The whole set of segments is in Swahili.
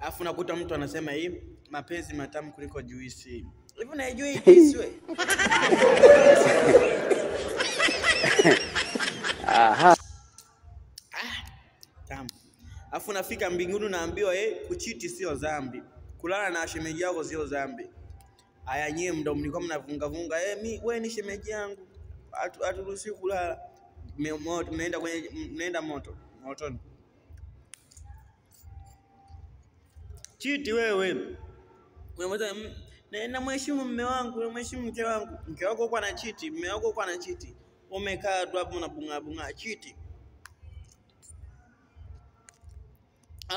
Alafu nakuta mtu anasema hii mapenzi matamu kuliko juisi. Hivi unaijua hii juisi wewe? Aha. Tamu. Alafu nafika mbinguni naambiwa kuchiti sio dhambi. Kulala na shemeji yako sio dhambi. Aya nyie mdo mlikuwa mnavunga vunga wewe ni shemeji yangu. Haturuhusiwi kulala. Mnaenda motoni. Chiti wewe. Unamwambia na mheshimu mume wangu, na mheshimu mke wangu. Mke wako uko na chiti, mume wako uko na chiti. Umekaa tu hapo unabunga chiti.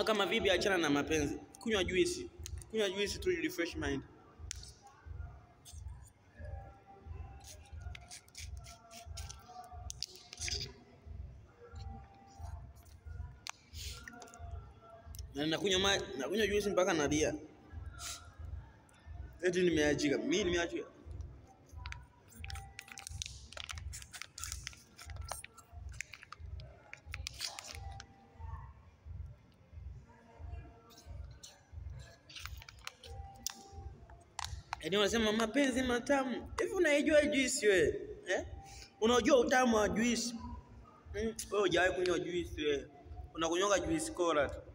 Kama vipi achana na mapenzi. Kunywa juisi. Kunywa juisi tu refresh mind. Na nakunywa juisi mpaka nalia. Eti nimeachika. Mimi nimeachika. Yaani wanasema mapenzi matamu. Hivi unaijua juisi wewe? Unajua utamu wa juisi? Wewe hujawahi kunywa juisi wewe. Unakunywa juisi cola tu.